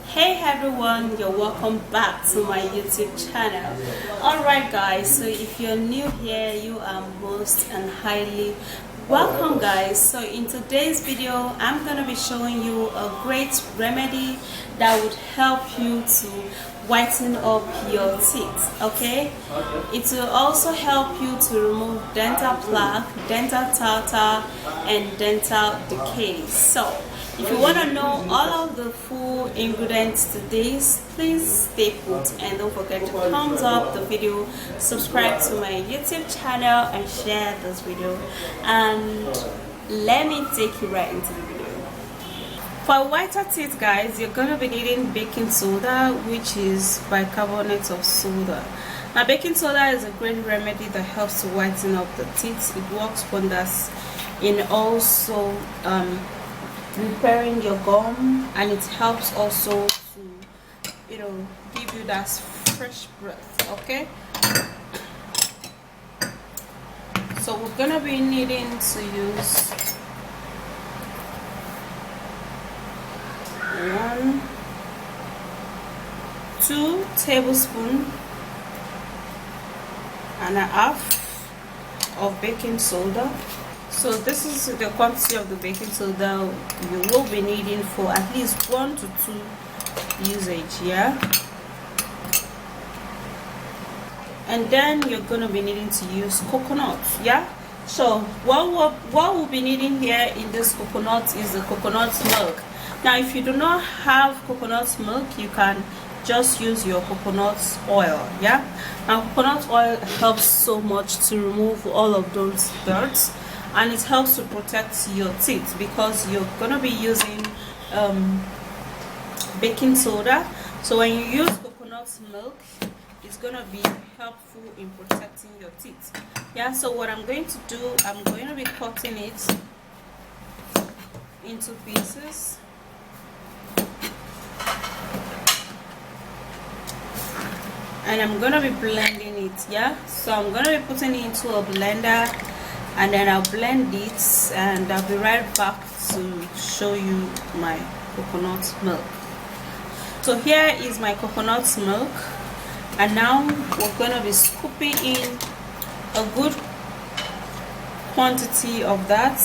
Hey everyone, you're welcome back to my YouTube channel. Alright guys, so if you're new here, you are most and highly welcome guys. So in today's video, I'm going to be showing you a great remedy that would help you to whiten up your teeth. Okay, it will also help you to remove dental plaque, dental tartar and dental decay. So if you want to know all of the full ingredients to this, please stay put and don't forget to thumbs up the video, subscribe to my YouTube channel and share this video, and let me take you right into the video. For whiter teeth guys, you're going to be needing baking soda, which is bicarbonate of soda. Now baking soda is a great remedy that helps to whiten up the teeth. It works wonders in also repairing your gum, and it helps also to give you that fresh breath. Okay, so we're gonna be needing to use 2 tablespoons and a half of baking soda. So this is the quantity of the baking soda you will be needing for at least 1 to 2 usage, yeah. And then you're going to be needing to use coconut, yeah. So what we'll be needing here in this coconut is the coconut milk. Now if you do not have coconut milk, you can just use your coconut oil, yeah. Now coconut oil helps so much to remove all of those dirt, and it helps to protect your teeth because you're gonna be using baking soda. So when you use coconut milk, it's gonna be helpful in protecting your teeth, yeah. So what I'm going to do, I'm going to be cutting it into pieces, and I'm gonna be blending it, yeah. So I'm gonna be putting it into a blender, and then I'll blend it, and I'll be right back to show you my coconut milk. So here is my coconut milk, and now we're going to be scooping in a good quantity of that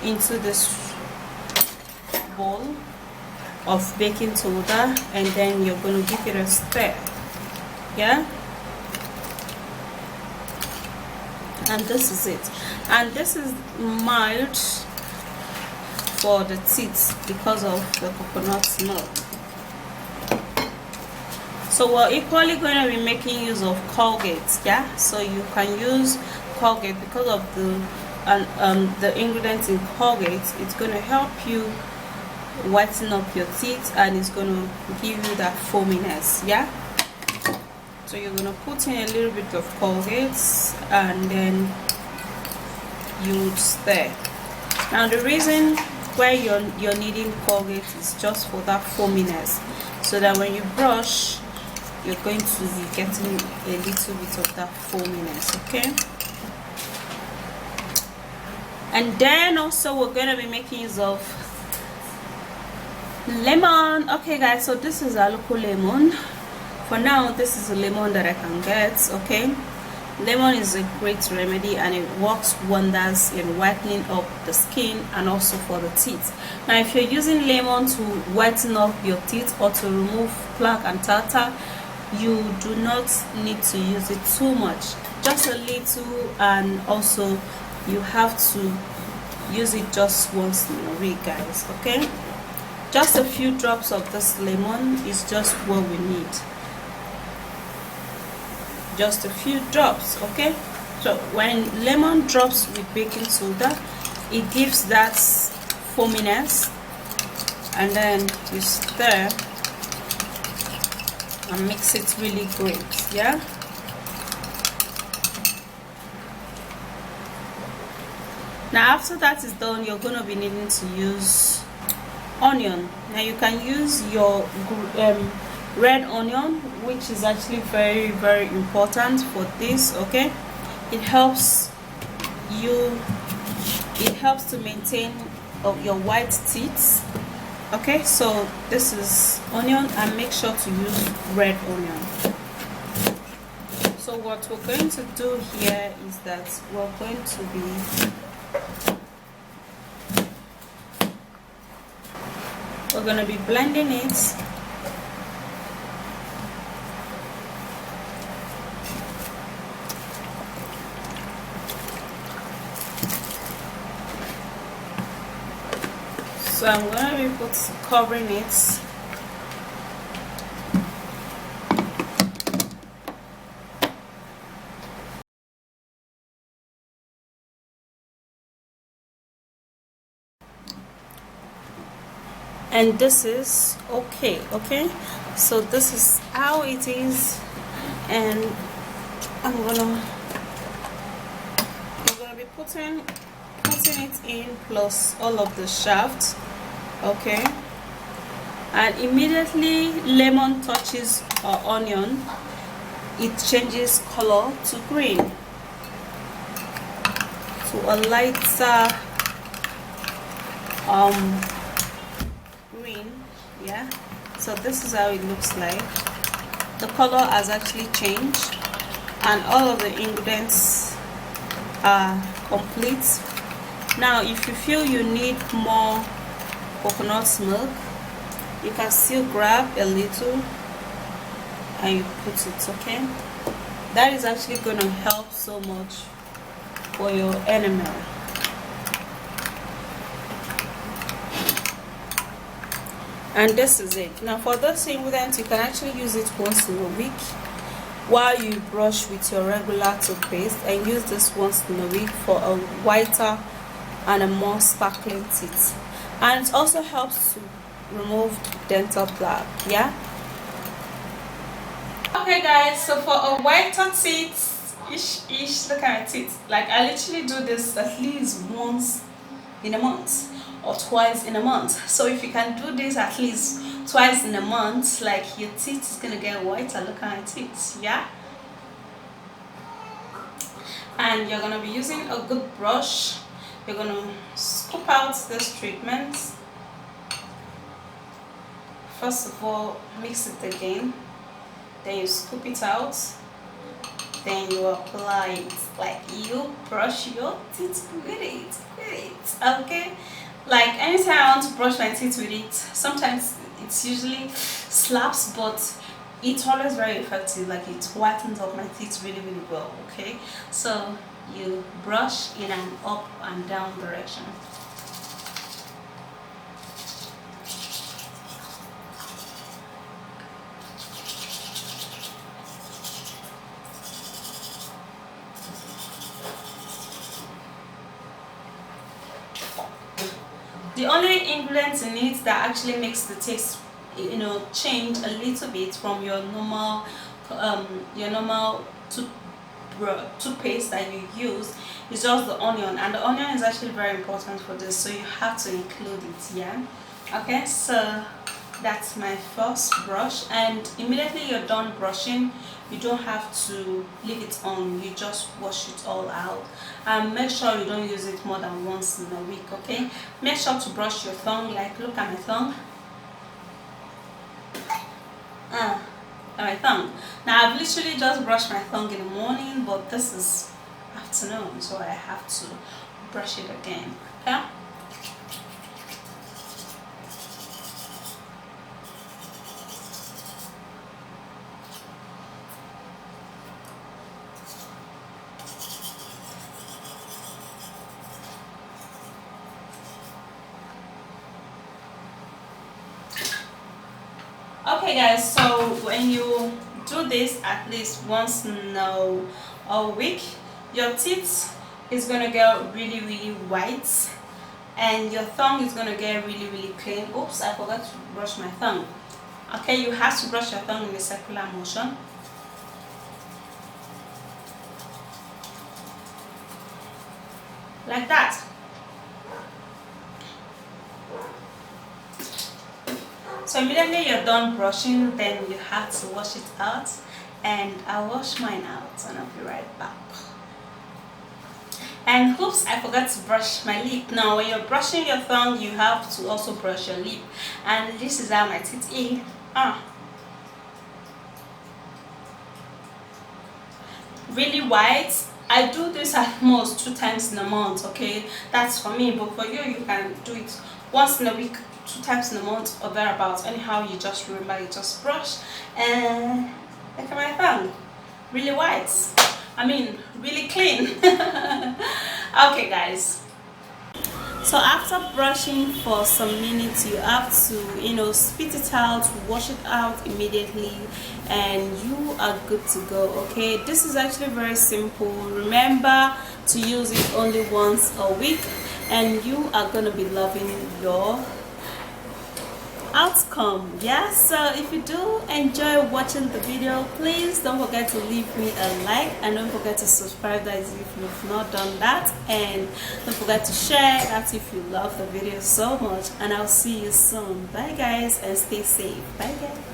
into this bowl of baking soda, and then you're going to give it a stir, yeah. And this is it, and this is mild for the teeth because of the coconut milk. So we're equally going to be making use of Colgate, yeah. So you can use Colgate because of the ingredients in Colgate. It's going to help you whiten up your teeth, and it's going to give you that foaminess, yeah. So you're going to put in a little bit of Colgate, and then you stir. Now the reason why you're needing Colgate is just for that foaminess, so that when you brush, you're going to be getting a little bit of that foaminess, okay. And then also we're going to be making use of lemon. Okay guys, so this is a local lemon. For now, this is a lemon that I can get, okay. Lemon is a great remedy, and it works wonders in whitening up the skin and also for the teeth. Now if you're using lemon to whiten up your teeth or to remove plaque and tartar, you do not need to use it too much, just a little, and also you have to use it just once in a week guys, okay. Just a few drops of this lemon is just what we need, just a few drops, okay. So when lemon drops with baking soda, it gives that foaminess, and then you stir and mix it really great, yeah. Now after that is done, you're going to be needing to use onion. Now you can use your red onion, which is actually very, very important for this, okay. It helps to maintain your white teeth, Okay, so this is onion, and make sure to use red onion. So what we're going to do here is that we're going to be blending it. So I'm going to be covering it. And this is okay. So this is how it is, and I'm gonna be putting it in plus all of the shafts. Okay, and immediately lemon touches our onion, it changes color to green, to a lighter green. Yeah, so this is how it looks like. The color has actually changed, and all of the ingredients are complete. Now if you feel you need more coconut milk, you can still grab a little and you put it. Okay, that is actually going to help so much for your enamel. And this is it. Now for this ingredient, you can actually use it once in a week while you brush with your regular toothpaste, and use this once in a week for a whiter and a more sparkling teeth. And it also helps to remove dental plaque. Yeah, okay guys, so for a whiter teeth, look at my teeth. Like, I literally do this at least once in a month or twice in a month. So if you can do this at least twice in a month, like, your teeth is gonna get whiter. Look at my teeth. Yeah, and you're gonna be using a good brush. You're gonna scoop out this treatment. First of all, mix it again, then you scoop it out, then you apply it. Like, you brush your teeth with it. Okay, like, anytime I want to brush my teeth with it, sometimes it's usually slaps, but it's always very effective. Like, it whitens up my teeth really well. Okay, so you brush in an up and down direction. The only ingredients in it that actually makes the taste, change a little bit from your normal toothpaste that you use is just the onion, and the onion is actually very important for this, so you have to include it. Yeah, okay, so that's my first brush, and immediately you're done brushing, you don't have to leave it on, you just wash it all out, and make sure you don't use it more than once in a week. Okay, make sure to brush your tongue. Like, look at my tongue. My tongue. Now, I've literally just brushed my tongue in the morning, but this is afternoon, so I have to brush it again. Okay, okay guys, so when you do this at least once in a week, your teeth is gonna get really white, and your tongue is gonna get really clean. Oops, I forgot to brush my tongue. Okay, you have to brush your tongue in a circular motion. Like that. So immediately you're done brushing, then you have to wash it out, and I'll wash mine out and I'll be right back. And oops, I forgot to brush my lip. Now when you're brushing your tongue, you have to also brush your lip, and this is how my teeth are. Really white. I do this at most 2 times in a month, okay? That's for me, but for you, you can do it once in a week, 2 times in a month, or thereabouts. Anyhow, you just remember, you just brush. And look at my tongue, really white. I mean, really clean. Okay, guys. So after brushing for some minutes, you have to, spit it out, wash it out immediately, and you are good to go. Okay, this is actually very simple. Remember to use it only once a week, and you are gonna be loving your outcome. Yeah, so if you do enjoy watching the video, please don't forget to leave me a like, and don't forget to subscribe that if you've not done that, and don't forget to share that if you love the video so much. And I'll see you soon. Bye guys, and stay safe. Bye guys.